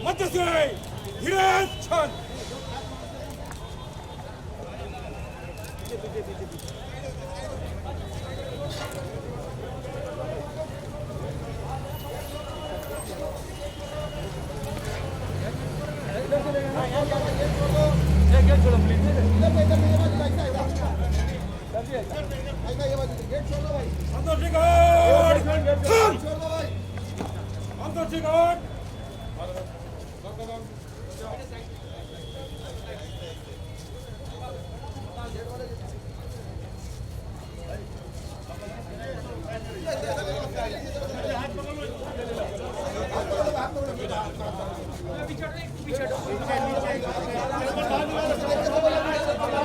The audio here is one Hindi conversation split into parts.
मध्य से धीरे छन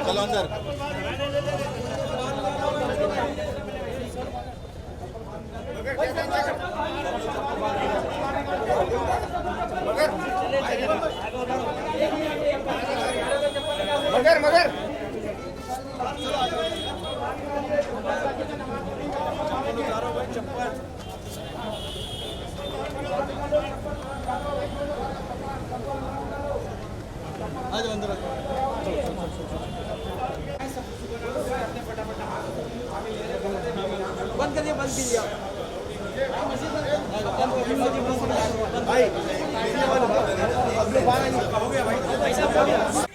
चलो अंदर मगर मगर आज अंदर बंद कर दिया बंद कीजिए भाई हो गया भाई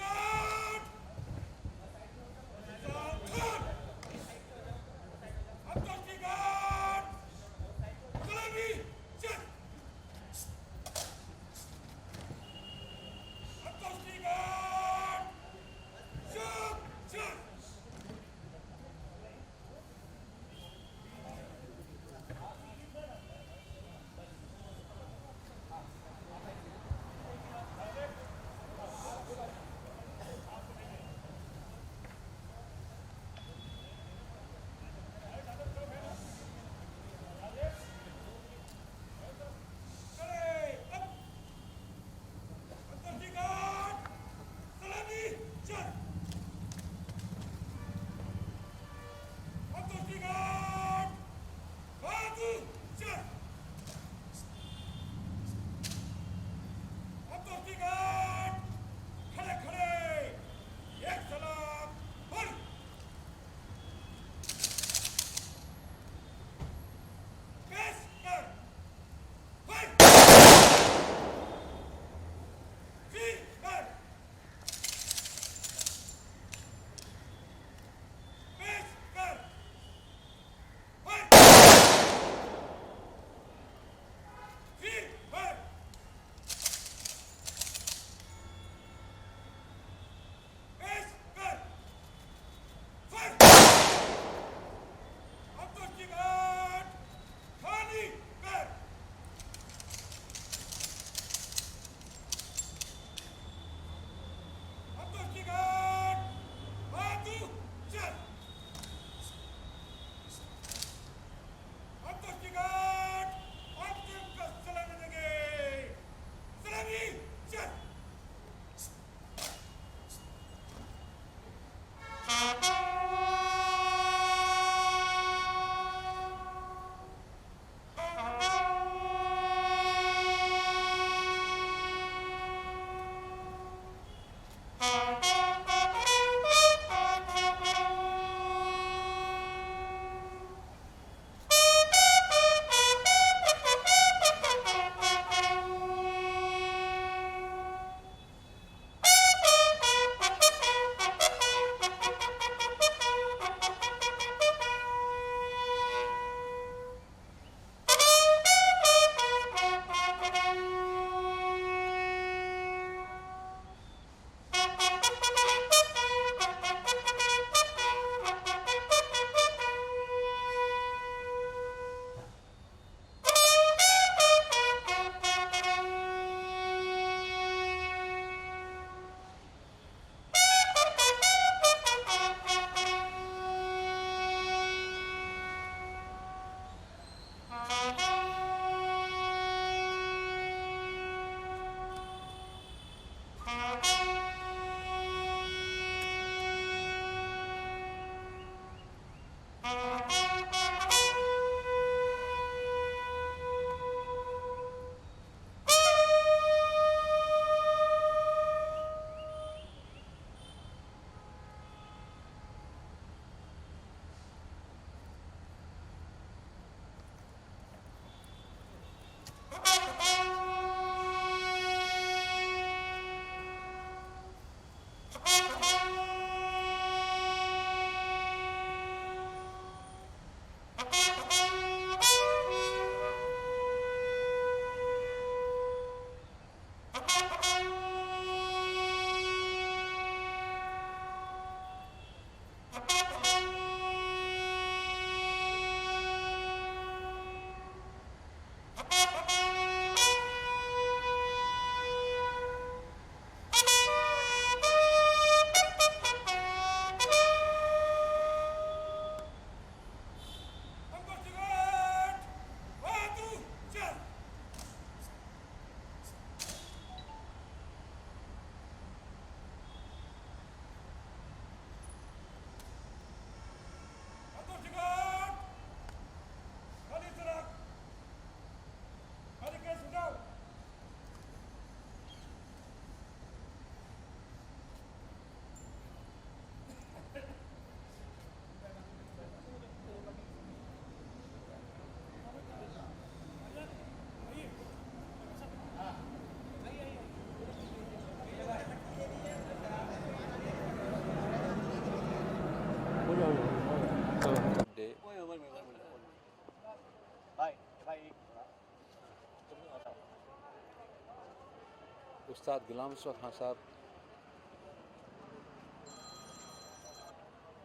उस्ताद गुलाम रसूल खान साहब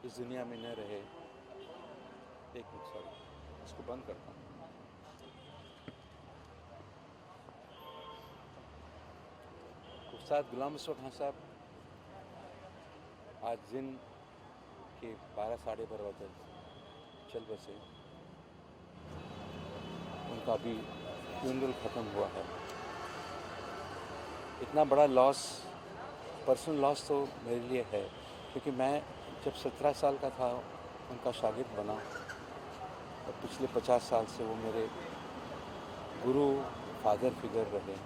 इस दुनिया में न रहे। एक मिनट, सॉरी, इसको बंद करता हूँ। उस्ताद गुलाम रसूल खान साहब आज दिन के 12 साढ़े 12 बजे चल बसे। उनका भी फ्यूनरल ख़त्म हुआ है। इतना बड़ा लॉस, पर्सनल लॉस तो मेरे लिए है, क्योंकि मैं जब 17 साल का था उनका शागिर्द बना, और पिछले 50 साल से वो मेरे गुरु, फादर फिगर रहे।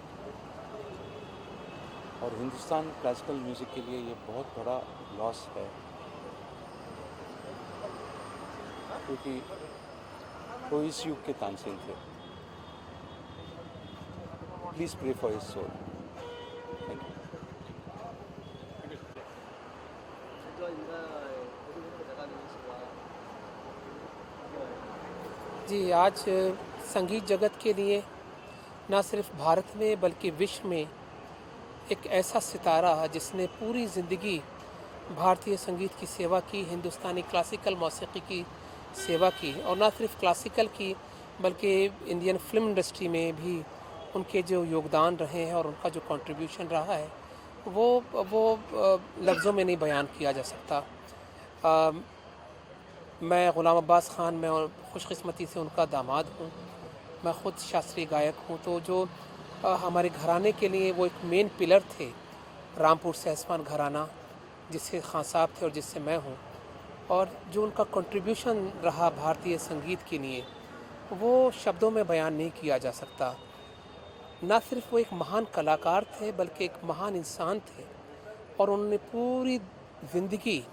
और हिंदुस्तान क्लासिकल म्यूज़िक के लिए ये बहुत बड़ा लॉस है, क्योंकि वो इस युग के तानसेन थे। Please pray for his soul. Thank you. जी, आज संगीत जगत के लिए ना सिर्फ भारत में बल्कि विश्व में एक ऐसा सितारा जिसने पूरी ज़िंदगी भारतीय संगीत की सेवा की, हिंदुस्तानी क्लासिकल मौसीकी की सेवा की, और ना सिर्फ क्लासिकल की बल्कि इंडियन फिल्म इंडस्ट्री में भी उनके जो योगदान रहे हैं और उनका जो कंट्रीब्यूशन रहा है वो लफ्ज़ों में नहीं बयान किया जा सकता। मैं ग़ुलाम अब्बास ख़ान, मैं खुशकिस्मती से उनका दामाद हूँ। मैं ख़ुद शास्त्रीय गायक हूँ, तो जो हमारे घराने के लिए वो एक मेन पिलर थे, रामपुर सहसवान घराना, जिससे खान साहब थे और जिससे मैं हूँ, और जो उनका कंट्रीब्यूशन रहा भारतीय संगीत के लिए वो शब्दों में बयान नहीं किया जा सकता। ना सिर्फ वो एक महान कलाकार थे बल्कि एक महान इंसान थे, और उन्होंने पूरी ज़िंदगी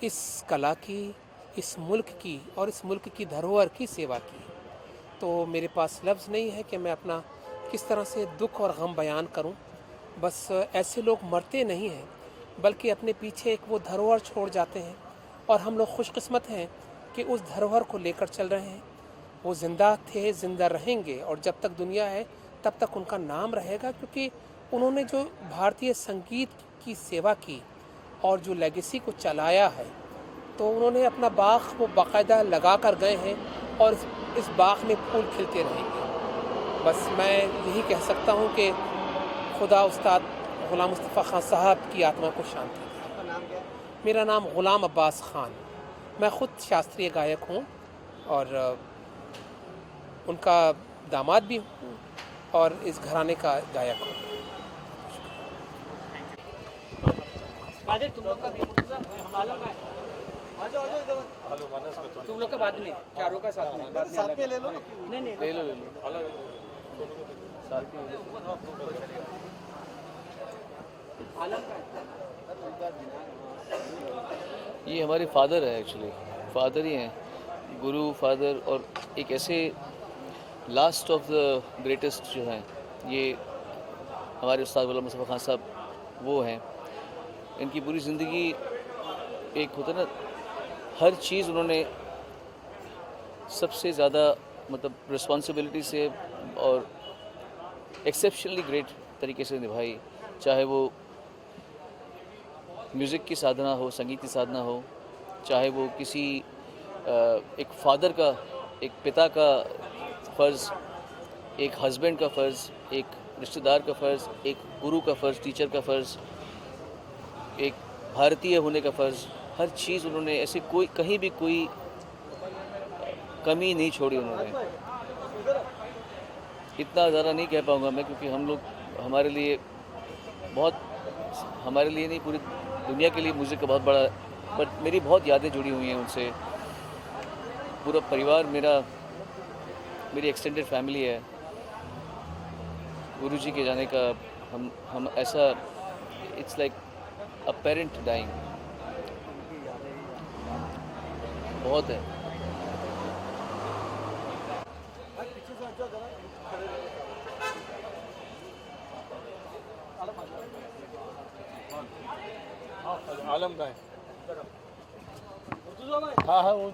इस कला की, इस मुल्क की और इस मुल्क की धरोहर की सेवा की। तो मेरे पास लफ्ज़ नहीं है कि मैं अपना किस तरह से दुख और गम बयान करूं। बस ऐसे लोग मरते नहीं हैं बल्कि अपने पीछे एक वो धरोहर छोड़ जाते हैं, और हम लोग खुशकिस्मत हैं कि उस धरोहर को लेकर चल रहे हैं। वो ज़िंदा थे, ज़िंदा रहेंगे, और जब तक दुनिया है तब तक उनका नाम रहेगा, क्योंकि उन्होंने जो भारतीय संगीत की सेवा की और जो लेगेसी को चलाया है, तो उन्होंने अपना बाग वो बाकायदा लगा कर गए हैं, और इस बाग में फूल खिलते रहेंगे। बस मैं यही कह सकता हूँ कि खुदा उस्ताद ग़ुलाम मुस्तफ़ा ख़ान साहब की आत्मा को शांति दे। आपका नाम क्या है? मेरा नाम ग़ुलाम अब्बास ख़ान। मैं ख़ुद शास्त्रीय गायक हूँ और उनका दामाद भी हूँ और इस घराने का गायक हूँ। तुम लोग का बाद में, चारों का साथ में ले लो। नहीं ले लो। ये हमारे फादर है, एक्चुअली फादर ही हैं, गुरु फादर, और एक ऐसे लास्ट ऑफ द ग्रेटेस्ट जो हैं ये हमारे उस्ताद ग़ुलाम मुस्तफ़ा ख़ान साहब वो हैं। इनकी पूरी ज़िंदगी एक होता है ना, हर चीज़ उन्होंने सबसे ज़्यादा मतलब रिस्पॉन्सिबिलिटी से और एक्सेप्शनली ग्रेट तरीके से निभाई। चाहे वो म्यूज़िक की साधना हो, संगीत की साधना हो, चाहे वो किसी एक फादर का, एक पिता का फ़र्ज़, एक हस्बैंड का फ़र्ज़, एक रिश्तेदार का फ़र्ज़, एक गुरु का फ़र्ज़, टीचर का फ़र्ज़, एक भारतीय होने का फ़र्ज़, हर चीज़ उन्होंने ऐसे कोई कहीं भी कोई कमी नहीं छोड़ी उन्होंने। इतना ज़्यादा नहीं कह पाऊँगा मैं, क्योंकि हम लोग हमारे लिए नहीं, पूरी दुनिया के लिए म्यूज़िक का बहुत बड़ा, बट मेरी बहुत यादें जुड़ी हुई हैं उनसे। पूरा परिवार मेरी एक्सटेंडेड फैमिली है। गुरुजी के जाने का हम ऐसा, it's like a parent dying, बहुत है। आलम का है। हाँ वो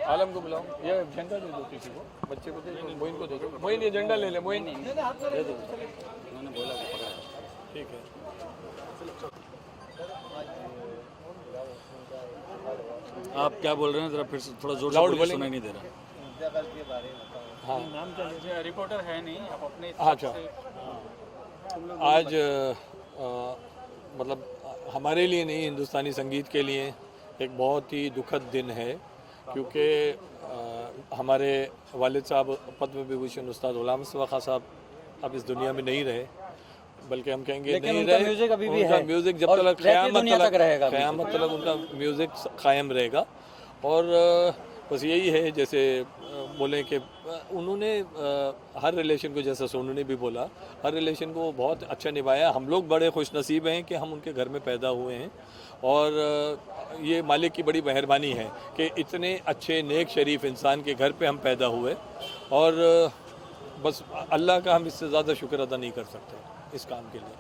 आलम को बुलाओ, ये झंडा दे दो किसी को, बच्चे को दे दो, मोइन को दे दो। मोइन ये झंडा ले ले, मोइन दे दो। उन्होंने बोला ठीक है। आप क्या बोल रहे हैं जरा फिर से थोड़ा जोर से लाउड बोलिए, बोलेंगे। सुनाई नहीं दे रहा। हाँ नाम क्या लीजिए, रिपोर्टर है नहीं, आप अपने अच्छा आज मतलब हमारे लिए नहीं, हिंदुस्तानी संगीत के लिए एक बहुत ही दुखद दिन है, क्योंकि हमारे वालिद साहब पद्म विभूषण उस्ताद गुलाम मुस्तफ़ा खां साहब अब इस दुनिया में नहीं रहे, बल्कि हम कहेंगे लेकिन नहीं उनका रहे। म्यूजिक अभी भी उनका है म्यूजिक जब और तक रहती दुनिया तक रहेगा म्यूजिक। क़यामत तक उनका म्यूजिक कायम रहेगा। और बस यही है, जैसे बोले कि उन्होंने हर रिलेशन को, जैसा सोनू ने भी बोला, हर रिलेशन को बहुत अच्छा निभाया। हम लोग बड़े खुश नसीब हैं कि हम उनके घर में पैदा हुए हैं, और ये मालिक की बड़ी मेहरबानी है कि इतने अच्छे नेक शरीफ इंसान के घर पे हम पैदा हुए, और बस अल्लाह का हम इससे ज़्यादा शुक्र अदा नहीं कर सकते इस काम के लिए।